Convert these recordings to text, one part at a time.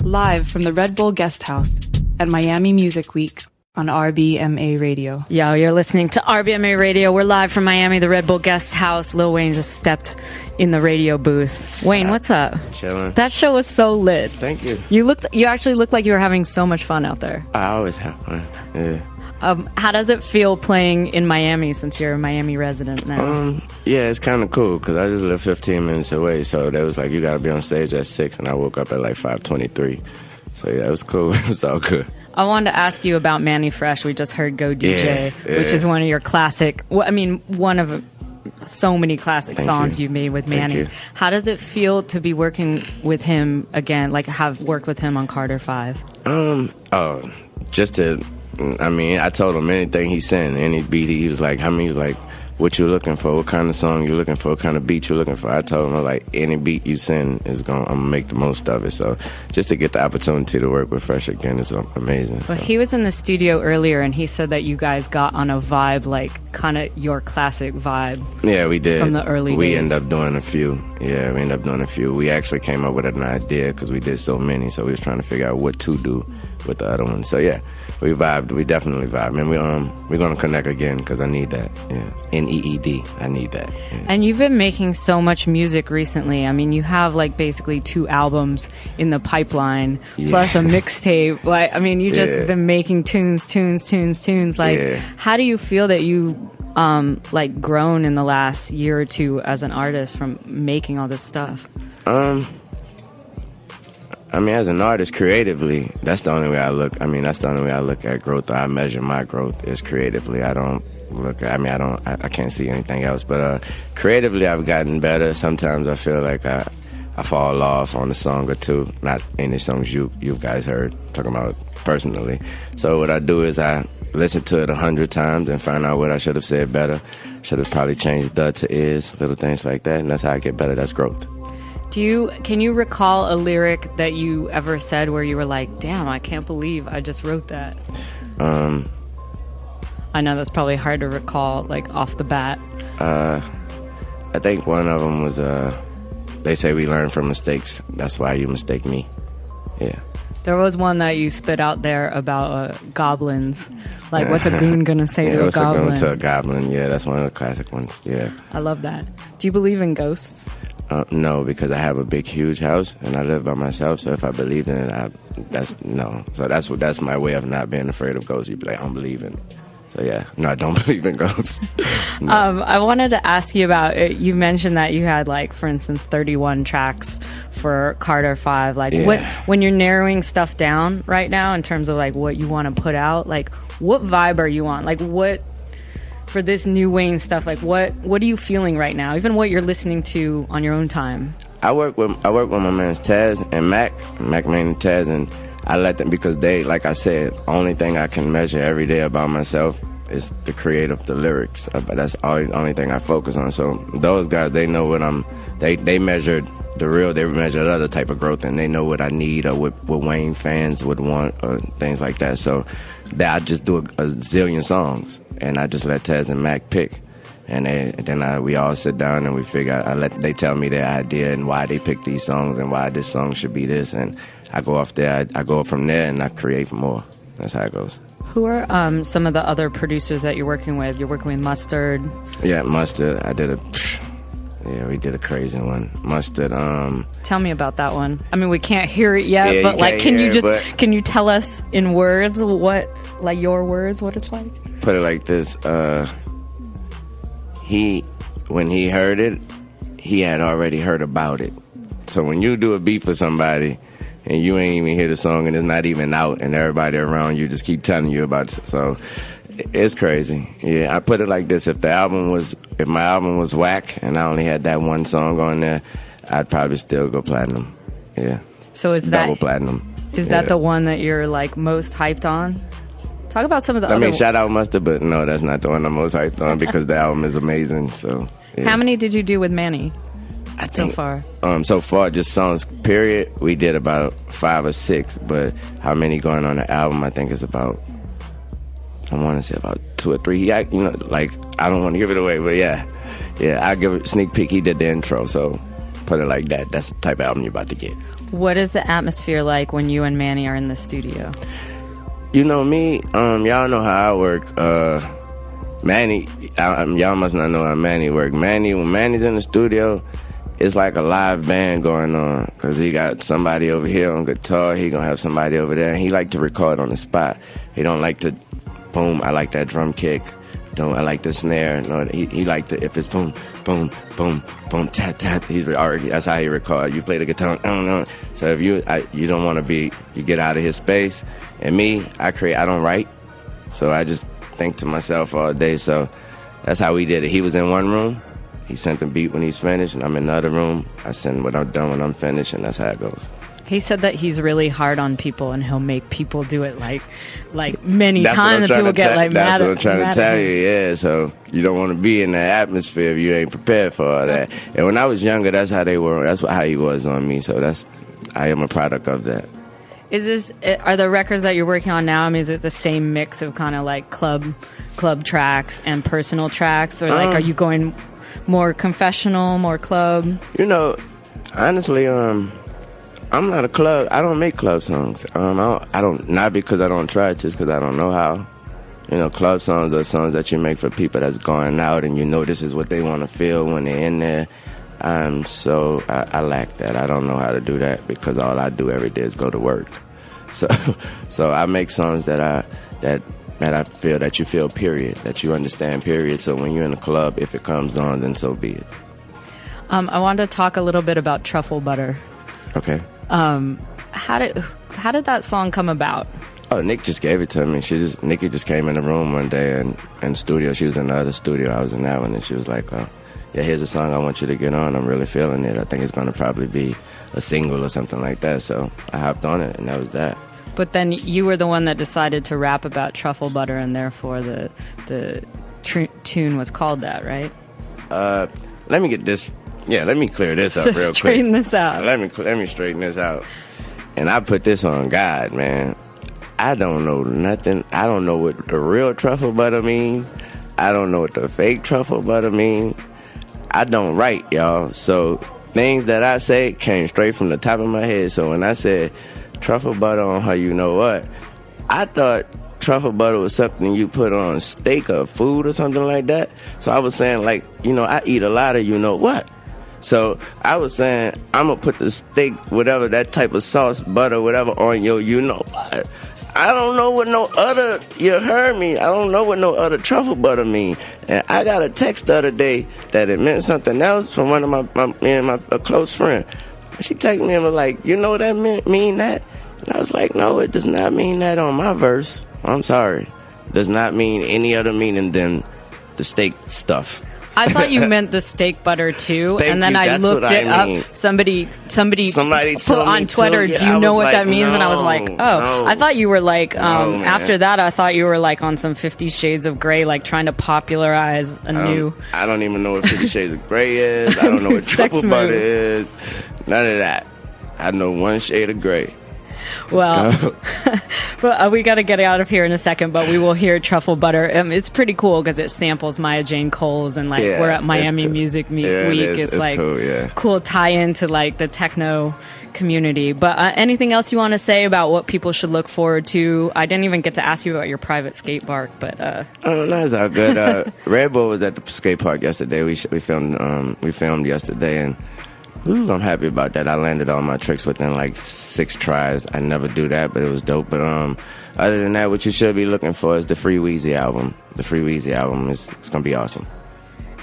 Live from the Red Bull Guest House at Miami Music Week on RBMA Radio. Yo, you're listening to RBMA Radio. We're live from Miami, the Red Bull Guest House. Lil Wayne just stepped in the radio booth. Wayne, what's up? Chilling. That show was so lit. Thank you. You actually looked like you were having so much fun out there. I always have fun. Yeah. How does it feel playing in Miami since you're a Miami resident now? Yeah, it's kind of cool because I just live 15 minutes away. So they was like, you got to be on stage at 6, and I woke up at like 5:23. So yeah, it was cool. It was all good. I wanted to ask you about Mannie Fresh. We just heard Go DJ, which is one of your classic, one of so many classic songs you made with Mannie. How does it feel to be working with him again, like have worked with him on Carter 5? I told him anything he sent, any beat, he was like, what you looking for? What kind of song you looking for? What kind of beat you looking for? I told him, like, any beat you send I'm gonna make the most of it. So just to get the opportunity to work with Fresh again is amazing. Well, he was in the studio earlier, and he said that you guys got on a vibe, like, kind of your classic vibe. Yeah, we did. From the early days. We ended up doing a few. Yeah, we ended up doing a few. We actually came up with an idea because we did so many, so we was trying to figure out what to do with the other ones. So yeah, we vibed. We definitely vibed, and we're gonna connect again because I need that. Yeah, NEED. I need that. Yeah. And you've been making so much music recently. I mean, you have like basically 2 albums in the pipeline plus a mixtape. Like, I mean, you just been making tunes. Like, how do you feel that you like grown in the last year or two as an artist from making all this stuff? I mean, as an artist, creatively, that's the only way I look. I mean, that's the only way I look at growth. I measure my growth is creatively. I can't see anything else. But creatively, I've gotten better. Sometimes I feel like I fall off on a song or two. Not any songs you guys heard, talking about personally. So what I do is I listen to it 100 times and find out what I should have said better. Should have probably changed the to is, little things like that. And that's how I get better. That's growth. Can you recall a lyric that you ever said where you were like, damn, I can't believe I just wrote that? I know that's probably hard to recall, like, off the bat. I think one of them was, they say we learn from mistakes. That's why you mistake me. Yeah. There was one that you spit out there about goblins. Like, what's a goon gonna say to a goblin? What's a goon to a goblin? Yeah, that's one of the classic ones. Yeah. I love that. Do you believe in ghosts? No, because I have a big, huge house and I live by myself. So if I believed in it, So that's my way of not being afraid of ghosts. You'd be like, I don't believe in it. So yeah, no, I don't believe in ghosts. No. I wanted to ask you about it. You mentioned that you had, like, for instance, 31 tracks for Carter 5. Like, when you're narrowing stuff down right now in terms of like what you want to put out, like, what vibe are you on? Like, what for this new Wayne stuff? Like, what are you feeling right now? Even what you're listening to on your own time. I work with my mans Taz and Mac Mannie and Taz, and I let them, because they, like I said, only thing I can measure every day about myself is the the lyrics. But that's the only thing I focus on. So those guys, they know what they measured the real, they measured other type of growth, and they know what I need or what Wayne fans would want or things like that. So I just do a zillion songs, and I just let Taz and Mac pick. And then we all sit down and we figure out, they tell me their idea and why they pick these songs and why this song should be this. And I go off there, I go from there and I create more. That's how it goes. Who are some of the other producers that you're working with? You're working with Mustard. Yeah, Mustard. We did a crazy one. Mustard. Tell me about that one. I mean, we can't hear it yet, but like, can you tell us in words your words, what it's like? Put it like this. When he heard it, he had already heard about it. So when you do a beat for somebody and you ain't even hear the song and it's not even out and everybody around you just keep telling you about it, so it's crazy. Yeah, I put it like this: if my album was whack and I only had that one song on there, I'd probably still go platinum. Yeah. So is double platinum? Is that the one that you're like most hyped on? Talk about some of the other... shout out Mustard, but no, that's not the one I'm most hyped on because the album is amazing. So, yeah. How many did you do with Mannie so far? So far, just songs, period, we did about 5 or 6. But how many going on the album, I think is about, I want to say about 2 or 3. I don't want to give it away, but yeah, I give it a sneak peek. He did the intro, so put it like that. That's the type of album you're about to get. What is the atmosphere like when you and Mannie are in the studio? You know me, y'all know how I work. Mannie, y'all must not know how Mannie work. When Mannie's in the studio, it's like a live band going on, because he got somebody over here on guitar, he gonna have somebody over there, and he like to record on the spot. He don't like to, boom, I like that drum kick, I like the snare. No, he like to, if it's boom, boom, boom, boom, tat, tat, he's already, that's how he record. You play the guitar, so if you don't want to be, you get out of his space. And me, I don't write, so I just think to myself all day. So that's how we did it. He was in one room, he sent the beat when he's finished, and I'm in another room, I send what I'm done when I'm finished, and that's how it goes. He said that he's really hard on people, and he'll make people do it like many times, and people get like mad. That's what I'm trying to tell you. Yeah, so you don't want to be in that atmosphere if you ain't prepared for all that. And when I was younger, that's how they were. That's how he was on me. So I am a product of that. Are the records that you're working on now, I mean, is it the same mix of kind of like club tracks and personal tracks, or like are you going more confessional, more club? You know, honestly, I'm not a club. I don't make club songs. I don't, not because I don't try, just because I don't know how. You know, club songs are songs that you make for people that's going out, and you know this is what they want to feel when they're in there. So I lack that. I don't know how to do that, because all I do every day is go to work. So I make songs that I feel that you feel, period, that you understand, period. So when you're in the club, if it comes on, then so be it. I wanted to talk a little bit about Truffle Butter. Okay. How did that song come about? Oh, Nick just gave it to me. Nikki just came in the room one day and in the studio. She was in the other studio. I was in that one, and she was like, yeah, here's a song I want you to get on. I'm really feeling it. I think it's going to probably be a single or something like that. So I hopped on it, and that was that. But then you were the one that decided to rap about truffle butter, and therefore the tune was called that, right? Let me get this. Yeah, let me clear this up real quick. Straighten this out. Let me straighten this out. And I put this on God, man. I don't know nothing. I don't know what the real truffle butter mean. I don't know what the fake truffle butter mean. I don't write, y'all. So things that I say came straight from the top of my head. So when I said truffle butter on her, you know what, I thought truffle butter was something you put on steak or food or something like that. So I was saying, like, you know, I eat a lot of you know what. So I was saying, I'm going to put the steak, whatever, that type of sauce, butter, whatever, on your you know what. I don't know what no other, you heard me, I don't know what no other truffle butter mean. And I got a text the other day that it meant something else from one of my close friend. She texted me and was like, you know what that mean that? And I was like, no, it does not mean that on my verse. I'm sorry. It does not mean any other meaning than the steak stuff. I thought you meant the steak butter too, and then I looked it up. Somebody put on Twitter, yeah, do you know what that means? No, and I was like, oh, no. I thought you were like, after that, I thought you were like on some 50 Shades of Grey, like trying to popularize a new. I don't even know what 50 Shades of Grey is. I don't know what truffle butter is. None of that. I know one shade of gray. Well, we got to get out of here in a second, but we will hear Truffle Butter. It's pretty cool because it samples Maya Jane Coles, and like we're at Miami cool. Music Week. It's like cool tie-in to like the techno community. But anything else you want to say about what people should look forward to? I didn't even get to ask you about your private skate park, but oh, that's all good. Red Bull was at the skate park yesterday. We filmed yesterday, and I'm happy about that. I landed all my tricks within like 6 tries. I never do that, but it was dope. But other than that, what you should be looking for is the Free Weezy album. The Free Weezy album it's gonna be awesome.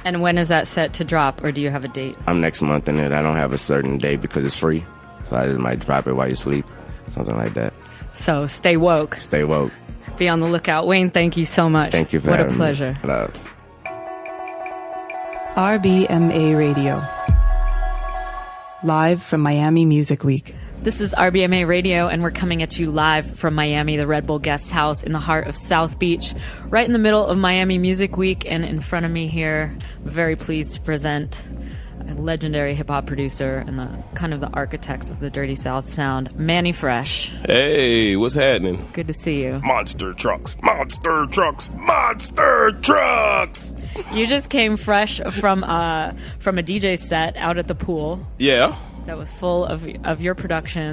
And when is that set to drop, or do you have a date? I'm next month in it. I don't have a certain date because it's free, so I just might drop it while you sleep, something like that. So stay woke. Stay woke. Be on the lookout. Wayne, thank you so much. Thank you for having me. What a pleasure. Love. RBMA Radio. Live from Miami Music Week. This is RBMA Radio, and we're coming at you live from Miami, the Red Bull Guest House in the heart of South Beach, right in the middle of Miami Music Week. And in front of me here, I'm very pleased to present a legendary hip hop producer and the kind of the architect of the Dirty South sound, Mannie Fresh. Hey, what's happening? Good to see you. Monster trucks, monster trucks, monster trucks. You just came fresh from a DJ set out at the pool. Yeah. That was full of your production.